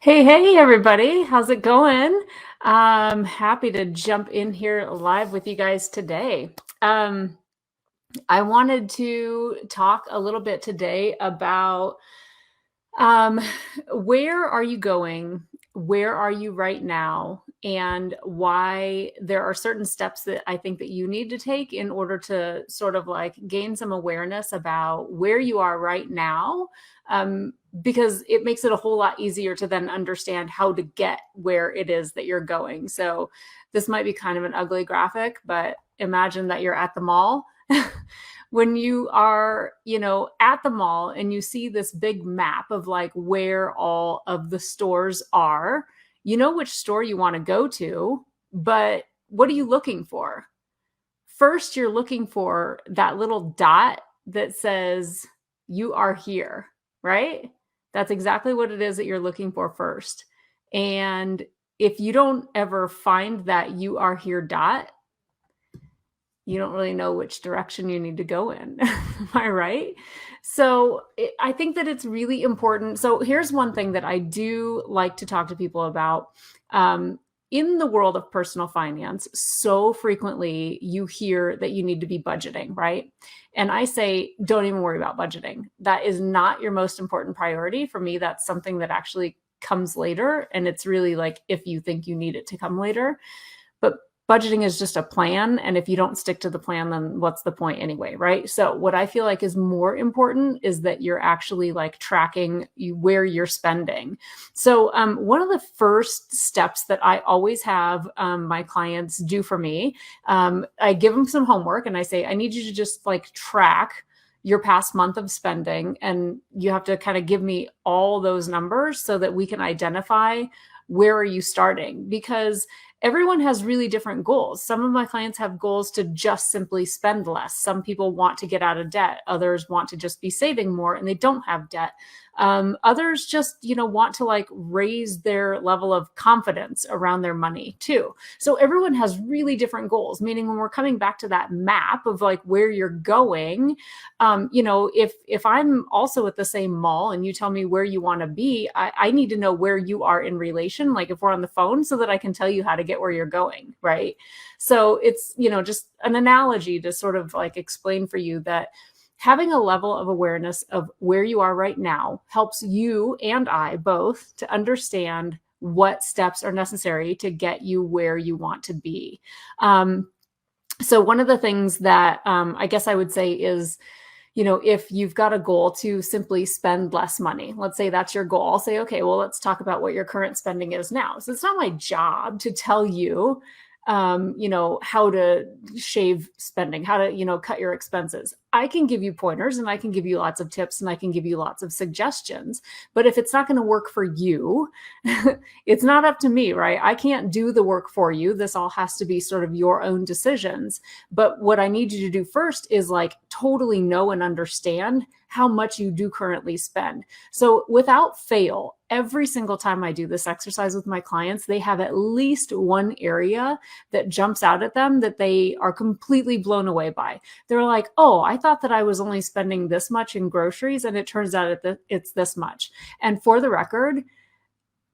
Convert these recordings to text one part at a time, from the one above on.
Hey, everybody. How's it going? Happy to jump in here live with you guys today. Um, I wanted to talk a little bit today about um, where are you going? Where are you right now? And why there are certain steps that I think that you need to take in order to sort of like gain some awareness about where you are right now. Because it makes it a whole lot easier to then understand how to get where it is that you're going. So this might be kind of an ugly graphic, but imagine that you're at the mall. When you are, at the mall and you see this big map of like where all of the stores are, you know which store you want to go to, but what are you looking for? First, you're looking for that little dot that says you are here, right? That's exactly what it is that you're looking for first. And if you don't ever find that you are here dot, you don't really know which direction you need to go in. Am I right? So I think that it's really important. So here's one thing that I do like to talk to people about. In the world of personal finance, so frequently you hear that you need to be budgeting, right? And I say, don't even worry about budgeting. That is not your most important priority. For me, that's something that actually comes later. And it's really like if you think you need it to come later. But budgeting is just a plan. And if you don't stick to the plan, then what's the point anyway, right? So what I feel like is more important is that you're actually like tracking where you're spending. So one of the first steps that I always have my clients do for me, I give them some homework and I say, I need you to just like track your past month of spending. And you have to kind of give me all those numbers so that we can identify where are you starting, because everyone has really different goals. Some of my clients have goals to just simply spend less. Some people want to get out of debt. Others want to just be saving more and they don't have debt. Others just, want to like raise their level of confidence around their money too. So everyone has really different goals, meaning when we're coming back to that map of like where you're going, if I'm also at the same mall and you tell me where you want to be, I need to know where you are in relation, like if we're on the phone, so that I can tell you how to get where you're going, right? So it's, just an analogy to sort of like explain for you that having a level of awareness of where you are right now helps you and I both to understand what steps are necessary to get you where you want to be. So one of the things that I guess I would say is, if you've got a goal to simply spend less money, let's say that's your goal, I'll say, okay, well, let's talk about what your current spending is now. So it's not my job to tell you, how to shave spending, how to, cut your expenses. I can give you pointers and I can give you lots of tips and I can give you lots of suggestions. But if it's not going to work for you, it's not up to me, right? I can't do the work for you. This all has to be sort of your own decisions. But what I need you to do first is like totally know and understand how much you do currently spend. So without fail, every single time I do this exercise with my clients, they have at least one area that jumps out at them that they are completely blown away by. They're like, oh, I thought that I was only spending this much in groceries, and it turns out it's this much. And for the record,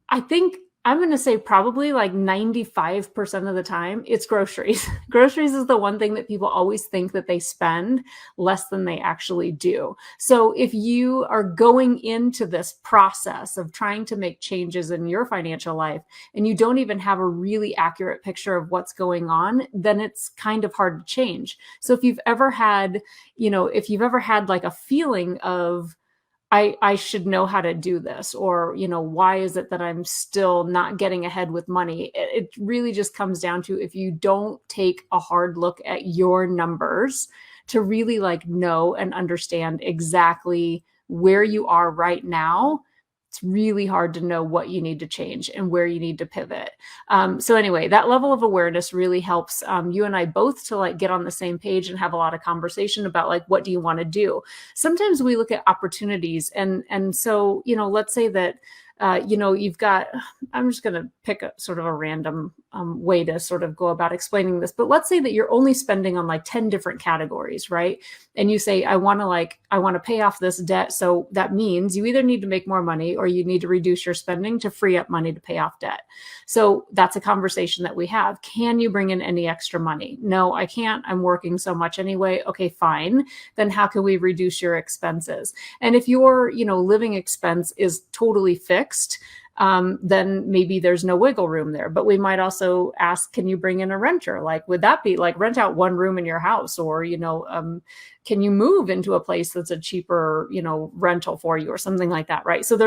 I think I'm going to say probably like 95% of the time it's groceries. Groceries is the one thing that people always think that they spend less than they actually do. So if you are going into this process of trying to make changes in your financial life and you don't even have a really accurate picture of what's going on, then it's kind of hard to change. So if you've ever had, like a feeling of, I should know how to do this, or, why is it that I'm still not getting ahead with money? It really just comes down to, if you don't take a hard look at your numbers to really like know and understand exactly where you are right now, it's really hard to know what you need to change and where you need to pivot. So anyway, that level of awareness really helps you and I both to like get on the same page and have a lot of conversation about like, what do you want to do? Sometimes we look at opportunities and so, let's say that you've got, I'm just going to pick a sort of a random way to sort of go about explaining this, but let's say that you're only spending on like 10 different categories, right? And you say, I want to pay off this debt. So that means you either need to make more money or you need to reduce your spending to free up money to pay off debt. So that's a conversation that we have. Can you bring in any extra money? No, I can't. I'm working so much anyway. Okay, fine. Then how can we reduce your expenses? And if your, living expense is totally fixed, then maybe there's no wiggle room there. But we might also ask, can you bring in a renter? Like, would that be like rent out one room in your house? Or, can you move into a place that's a cheaper, rental for you or something like that, right? So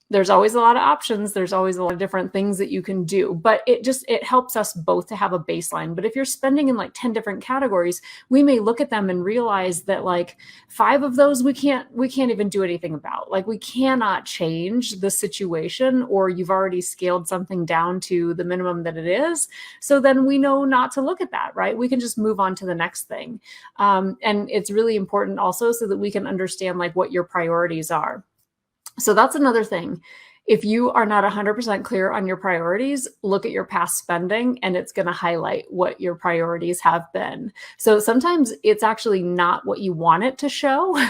there's always a lot of options. There's always a lot of different things that you can do, but it helps us both to have a baseline. But if you're spending in like 10 different categories, we may look at them and realize that like 5 of those we can't even do anything about. Like we cannot change the situation, or you've already scaled something down to the minimum that it is. So then we know not to look at that, right? We can just move on to the next thing. And it's really important also so that we can understand like what your priorities are. So that's another thing. If you are not 100% clear on your priorities, look at your past spending and it's going to highlight what your priorities have been. So sometimes it's actually not what you want it to show.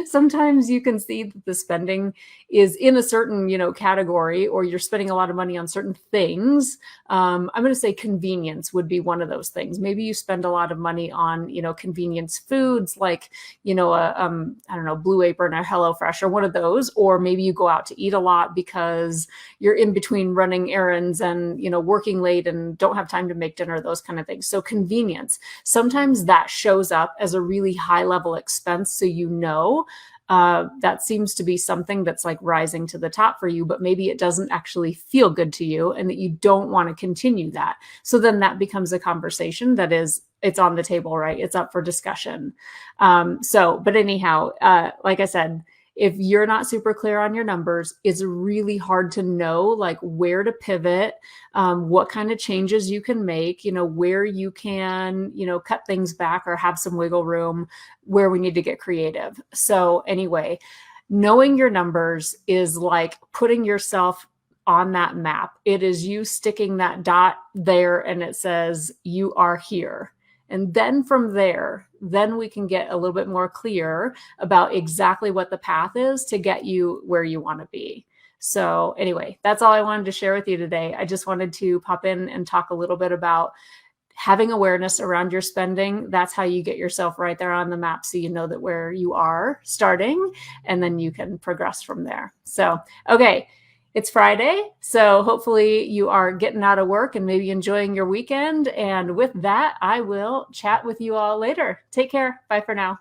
Sometimes you can see that the spending is in a certain, category, or you're spending a lot of money on certain things. I'm going to say convenience would be one of those things. Maybe you spend a lot of money on, convenience foods like, I don't know, Blue Apron or HelloFresh or one of those, or maybe you go out to eat a lot because you're in between running errands and, working late and don't have time to make dinner, those kind of things. So convenience, sometimes that shows up as a really high level expense. So, that seems to be something that's like rising to the top for you, but maybe it doesn't actually feel good to you and that you don't want to continue that. So then that becomes a conversation that it's on the table, right? It's up for discussion. But anyhow, like I said, if you're not super clear on your numbers, it's really hard to know like where to pivot, what kind of changes you can make, where you can, cut things back or have some wiggle room, where we need to get creative. So anyway, knowing your numbers is like putting yourself on that map. It is you sticking that dot there and it says you are here. And then from there, then we can get a little bit more clear about exactly what the path is to get you where you want to be. So anyway, that's all I wanted to share with you today. I just wanted to pop in and talk a little bit about having awareness around your spending. That's how you get yourself right there on the map, so you know that where you are starting, and then you can progress from there. So, okay. It's Friday, so hopefully you are getting out of work and maybe enjoying your weekend. And with that, I will chat with you all later. Take care. Bye for now.